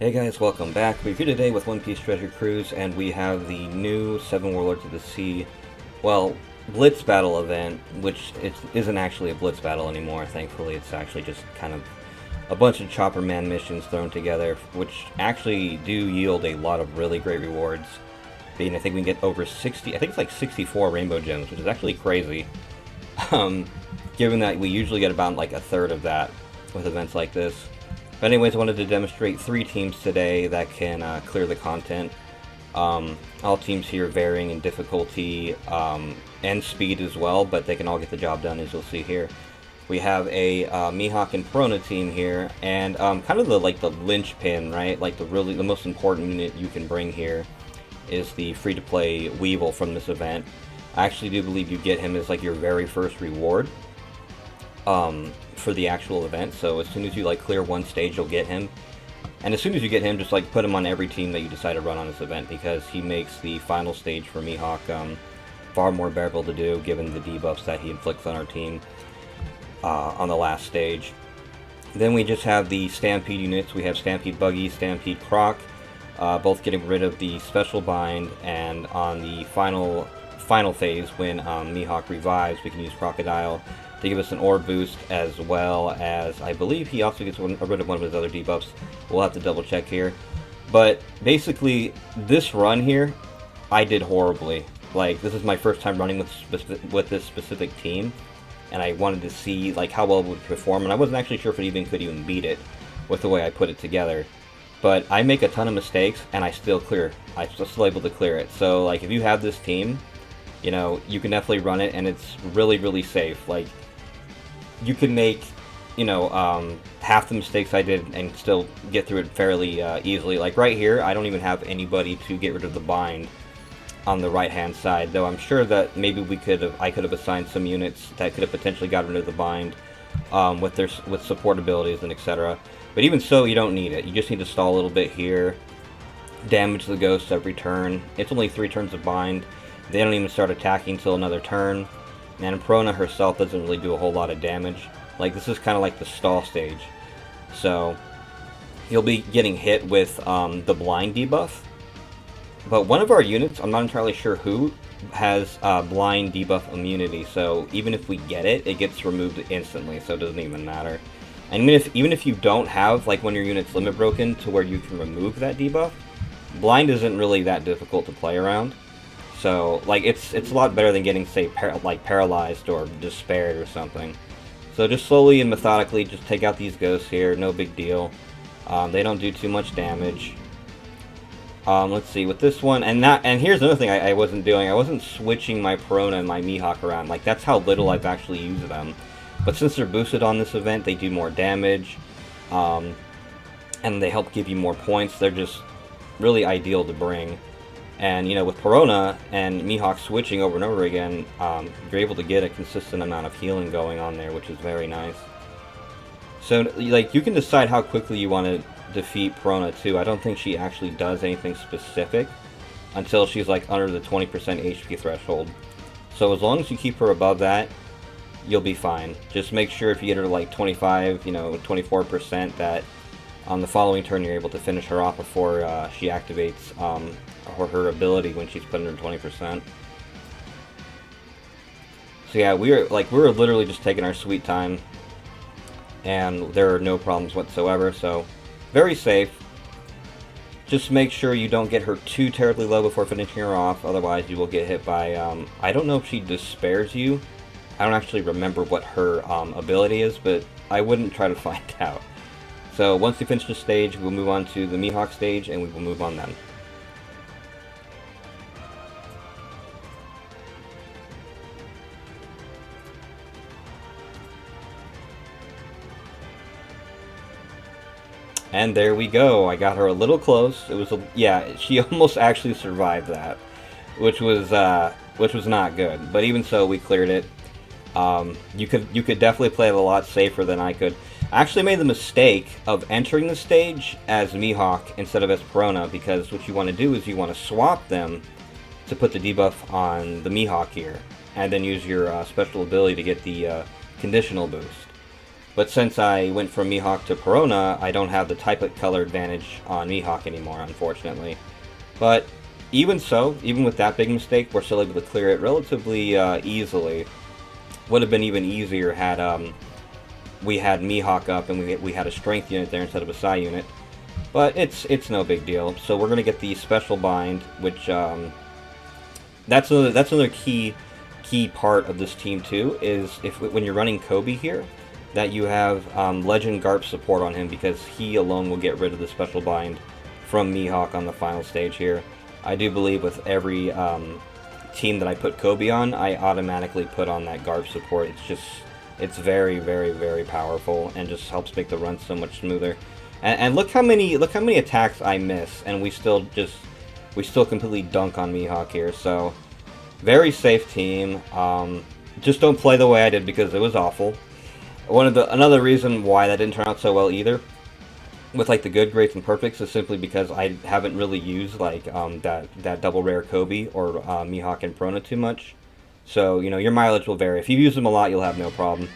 Hey guys, welcome back. We're here today with One Piece Treasure Cruise, and we have the new 7 Warlords of the Sea, well, Blitz Battle event, which isn't actually a Blitz Battle anymore, thankfully. It's actually just kind of a bunch of Chopper Man missions thrown together, which actually do yield a lot of really great rewards. Being, I think we can get over 60, I think it's like 64 Rainbow Gems, which is actually crazy. Given that we usually get about like a third of that with events like this. But anyways, I wanted to demonstrate 3 teams today that can clear the content. All teams here varying in difficulty and speed as well, but they can all get the job done, as you'll see here. We have a Mihawk and Perona team here, and kind of the linchpin, right? Like the most important unit you can bring here is the free-to-play Weevil from this event. I actually do believe you get him as like your very first reward. For the actual event, so as soon as you clear one stage, you'll get him. And as soon as you get him, just put him on every team that you decide to run on this event, because he makes the final stage for Mihawk far more bearable to do, given the debuffs that he inflicts on our team on the last stage. Then we just have the Stampede units. We have Stampede Buggy, Stampede Croc, both getting rid of the special bind, and on the final phase, when Mihawk revives, we can use Crocodile to give us an ore boost, as well as I believe he also gets rid of one of his other debuffs. We'll have to double check here. But basically, this run here, I did horribly. This is my first time running with this specific team, and I wanted to see how well it would perform, and I wasn't actually sure if it could even beat it with the way I put it together. But I make a ton of mistakes, and I still clear. I'm still able to clear it. So if you have this team, you can definitely run it, and it's really, really safe. You can make, half the mistakes I did and still get through it fairly easily. Right here, I don't even have anybody to get rid of the bind on the right-hand side, though I'm sure that maybe I could have assigned some units that could have potentially gotten rid of the bind with support abilities and etc. But even so, you don't need it. You just need to stall a little bit here, damage the ghosts every turn. It's only 3 turns of bind. They don't even start attacking until another turn. And Perona herself doesn't really do a whole lot of damage. This is kind of like the stall stage. So, you'll be getting hit with the blind debuff. But one of our units, I'm not entirely sure who, has blind debuff immunity. So, even if we get it, it gets removed instantly, so it doesn't even matter. And even if you don't have one of your units limit broken to where you can remove that debuff, blind isn't really that difficult to play around. So, it's a lot better than getting, say, paralyzed or despaired or something. So just slowly and methodically, just take out these ghosts here, no big deal. They don't do too much damage. Let's see, with this one, and here's another thing I wasn't doing. I wasn't switching my Perona and my Mihawk around. That's how little I've actually used them. But since they're boosted on this event, they do more damage. And they help give you more points. They're just really ideal to bring. And, with Perona and Mihawk switching over and over again, you're able to get a consistent amount of healing going on there, which is very nice. So, you can decide how quickly you want to defeat Perona, too. I don't think she actually does anything specific until she's, under the 20% HP threshold. So, as long as you keep her above that, you'll be fine. Just make sure if you get her to, 25, 24%, that on the following turn you're able to finish her off before she activates her ability when she's put under 20%. So yeah, we were literally just taking our sweet time, and there are no problems whatsoever, so very safe. Just make sure you don't get her too terribly low before finishing her off, otherwise you will get hit by, I don't know if she despairs you. I don't actually remember what her ability is, but I wouldn't try to find out. So once we finish the stage, we'll move on to the Mihawk stage, and we will move on then. And there we go. I got her a little close. It was yeah, she almost actually survived that, which was not good. But even so, we cleared it. You could definitely play it a lot safer than I could. I actually made the mistake of entering the stage as Mihawk instead of as Perona, because what you want to do is you want to swap them to put the debuff on the Mihawk here, and then use your special ability to get the conditional boost. But since I went from Mihawk to Perona, I don't have the type of color advantage on Mihawk anymore, unfortunately. But even so, even with that big mistake, we're still able to clear it relatively easily. Would have been even easier had we had Mihawk up and we had a strength unit there instead of a Psi unit. But it's no big deal. So we're gonna get the special bind, which that's another key part of this team too. Is when you're running Kobe here, that you have Legend Garp support on him, because he alone will get rid of the special bind from Mihawk on the final stage here. I do believe with every team that I put Kobe on, I automatically put on that Garp support. It's very, very, very powerful and just helps make the run so much smoother. And look how many attacks I miss, and we still completely dunk on Mihawk here. So very safe team. Just don't play the way I did, because it was awful. Another reason why that didn't turn out so well either, with like the good, greats, and perfects, is simply because I haven't really used like that double rare Kobe or Mihawk and Perona too much. So your mileage will vary. If you use them a lot, you'll have no problem.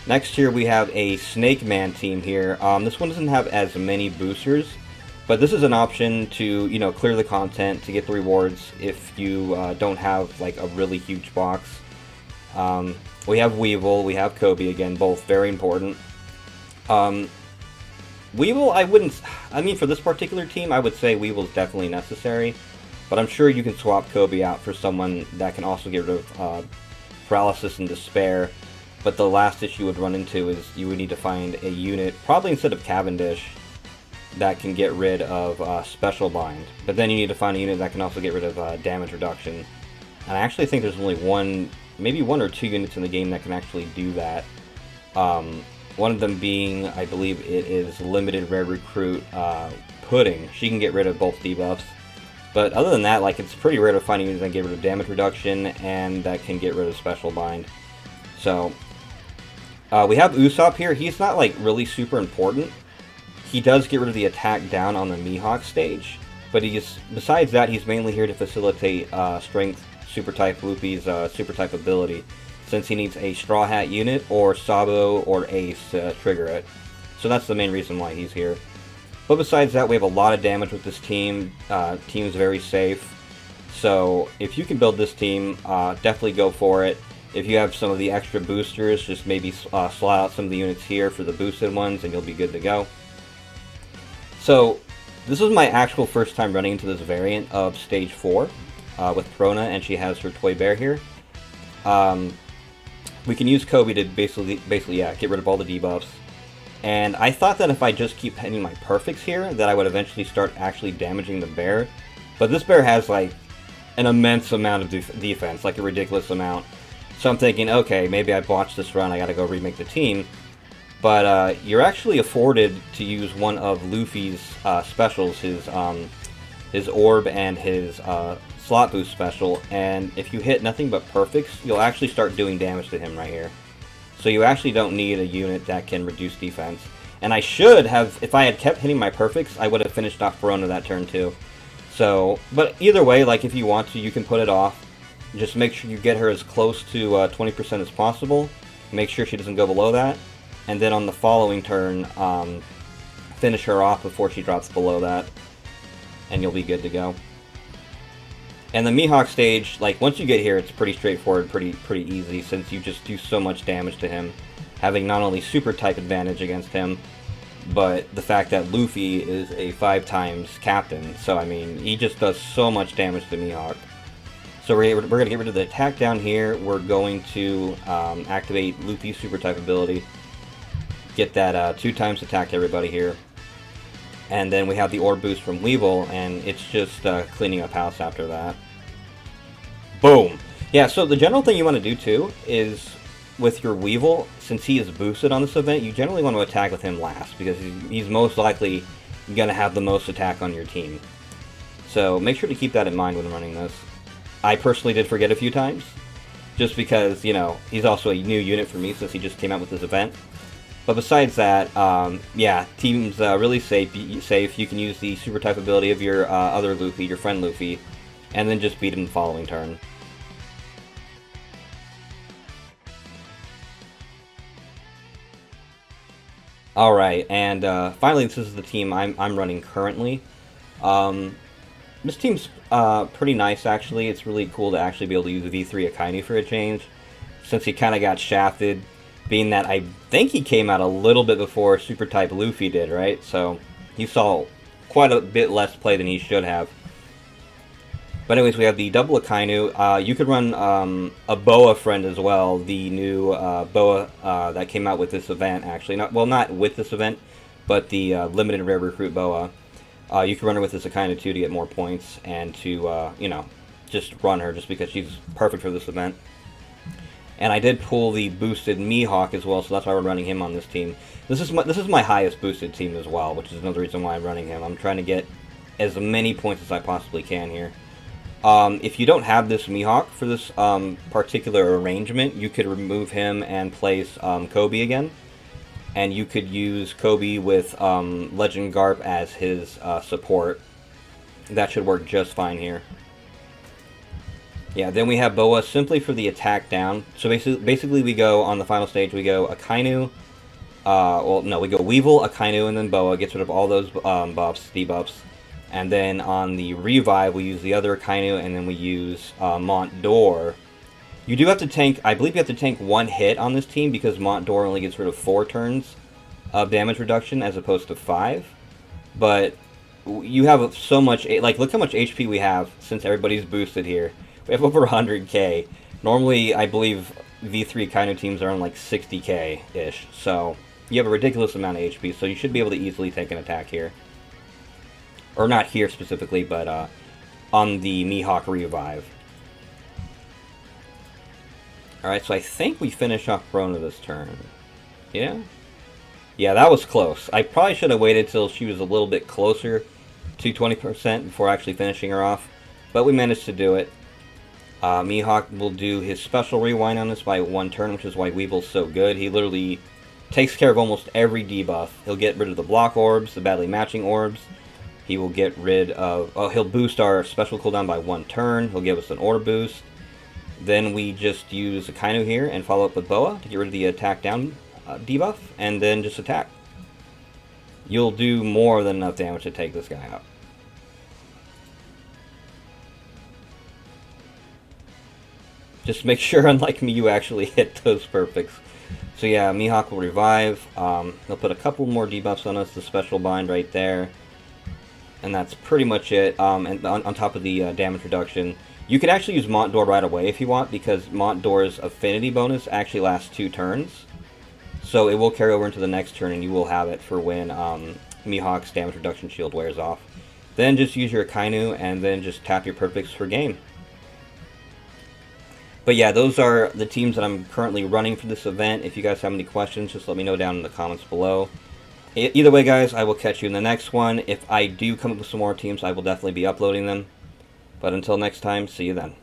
Next here we have a Snake Man team here. This one doesn't have as many boosters, but this is an option to clear the content to get the rewards if you don't have like a really huge box. We have Weevil, we have Kobe again, both very important. Weevil, for this particular team, I would say Weevil is definitely necessary, but I'm sure you can swap Kobe out for someone that can also get rid of Paralysis and Despair. But the last issue you would run into is you would need to find a unit, probably instead of Cavendish, that can get rid of Special Bind. But then you need to find a unit that can also get rid of damage reduction. And I actually think there's only maybe one or two units in the game that can actually do that. One of them being, I believe it is Limited Rare Recruit Pudding. She can get rid of both debuffs. But other than that, like, it's pretty rare to find a unit that can get rid of damage reduction and that can get rid of Special Bind. So we have Usopp here. He's not like really super important. He does get rid of the attack down on the Mihawk stage, but besides that, he's mainly here to facilitate Strength Super Type Luffy's Super Type ability, since he needs a Straw Hat unit or Sabo or Ace to trigger it. So that's the main reason why he's here. But besides that, we have a lot of damage with this team. Team is very safe. So if you can build this team, definitely go for it. If you have some of the extra boosters, just maybe slot out some of the units here for the boosted ones, and you'll be good to go. So this is my actual first time running into this variant of Stage 4 with Perona, and she has her toy bear here. We can use Kobe to basically get rid of all the debuffs. And I thought that if I just keep hitting my perfects here, that I would eventually start actually damaging the bear. But this bear has like an immense amount of defense, like a ridiculous amount. So I'm thinking, okay, maybe I botched this run, I gotta go remake the team. But you're actually afforded to use one of Luffy's specials, his orb and his slot boost special, and if you hit nothing but perfects, you'll actually start doing damage to him right here. So you actually don't need a unit that can reduce defense. And I should have, if I had kept hitting my perfects, I would have finished off Perona that turn too. So, but either way, like if you want to, you can put it off. Just make sure you get her as close to 20% as possible. Make sure she doesn't go below that. And then on the following turn, finish her off before she drops below that. And you'll be good to go. And the Mihawk stage, like once you get here, it's pretty straightforward, pretty easy, since you just do so much damage to him, having not only super type advantage against him, but the fact that Luffy is a 5x captain. So I mean, he just does so much damage to Mihawk. So we're going to get rid of the attack down here. We're going to activate Luffy's super type ability, get that 2x attack to everybody here. And then we have the orb boost from Weevil, and it's just cleaning up house after that. Boom! Yeah, so the general thing you want to do too is with your Weevil, since he is boosted on this event, you generally want to attack with him last, because he's most likely going to have the most attack on your team. So make sure to keep that in mind when running this. I personally did forget a few times, just because, you know, he's also a new unit for me since he just came out with this event. But besides that, yeah, team's really safe. You can use the super type ability of your other Luffy, your friend Luffy, and then just beat him the following turn. Alright, and finally this is the team I'm running currently. Um, this team's pretty nice, actually. It's really cool to actually be able to use the V3 Akainu for a change, since he kind of got shafted, being that I think he came out a little bit before Super Type Luffy did, right? So he saw quite a bit less play than he should have. But anyways, we have the double Akainu. You could run a Boa friend as well, the new Boa that came out with this event, actually. Not with this event, but the limited rare recruit Boa. You can run her with this Akainu too to get more points and to, you know, just run her just because she's perfect for this event. And I did pull the boosted Mihawk as well, so that's why we're running him on this team. This is my highest boosted team as well, which is another reason why I'm running him. I'm trying to get as many points as I possibly can here. If you don't have this Mihawk for this particular arrangement, you could remove him and place Kobe again. And you could use Kobe with Legend Garp as his support. That should work just fine here. Yeah, then we have Boa simply for the attack down. So basically we go, on the final stage, we go Akainu. Well, no, we go Weevil, Akainu, and then Boa. Gets rid of all those buffs, debuffs. And then on the revive, we use the other Akainu, and then we use Mont d'Or. You do have to tank, I believe you have to tank one hit on this team, because Mont d'Or only gets rid of 4 turns of damage reduction, as opposed to 5. But you have so much, like, look how much HP we have, since everybody's boosted here. We have over 100k. Normally, I believe V3 Akainu teams are on like 60k-ish. So, you have a ridiculous amount of HP, so you should be able to easily take an attack here. Or not here specifically, but on the Mihawk revive. Alright, so I think we finish off Rona this turn. Yeah? Yeah, that was close. I probably should have waited till she was a little bit closer to 20% before actually finishing her off. But we managed to do it. Mihawk will do his special rewind on us by 1 turn, which is why Weevil's so good. He literally takes care of almost every debuff. He'll get rid of the block orbs, the badly matching orbs. He will get rid of... Oh, he'll boost our special cooldown by 1 turn. He'll give us an orb boost. Then we just use Akainu here and follow up with Boa to get rid of the attack down debuff. And then just attack. You'll do more than enough damage to take this guy out. Just make sure, unlike me, you actually hit those perfects. So yeah, Mihawk will revive. He'll put a couple more debuffs on us, the special bind right there. And that's pretty much it. And on top of the damage reduction, you can actually use Mont d'Or right away if you want, because Mont d'Or's affinity bonus actually lasts 2 turns. So it will carry over into the next turn, and you will have it for when Mihawk's damage reduction shield wears off. Then just use your Akainu, and then just tap your perfects for game. But yeah, those are the teams that I'm currently running for this event. If you guys have any questions, just let me know down in the comments below. Either way, guys, I will catch you in the next one. If I do come up with some more teams, I will definitely be uploading them. But until next time, see you then.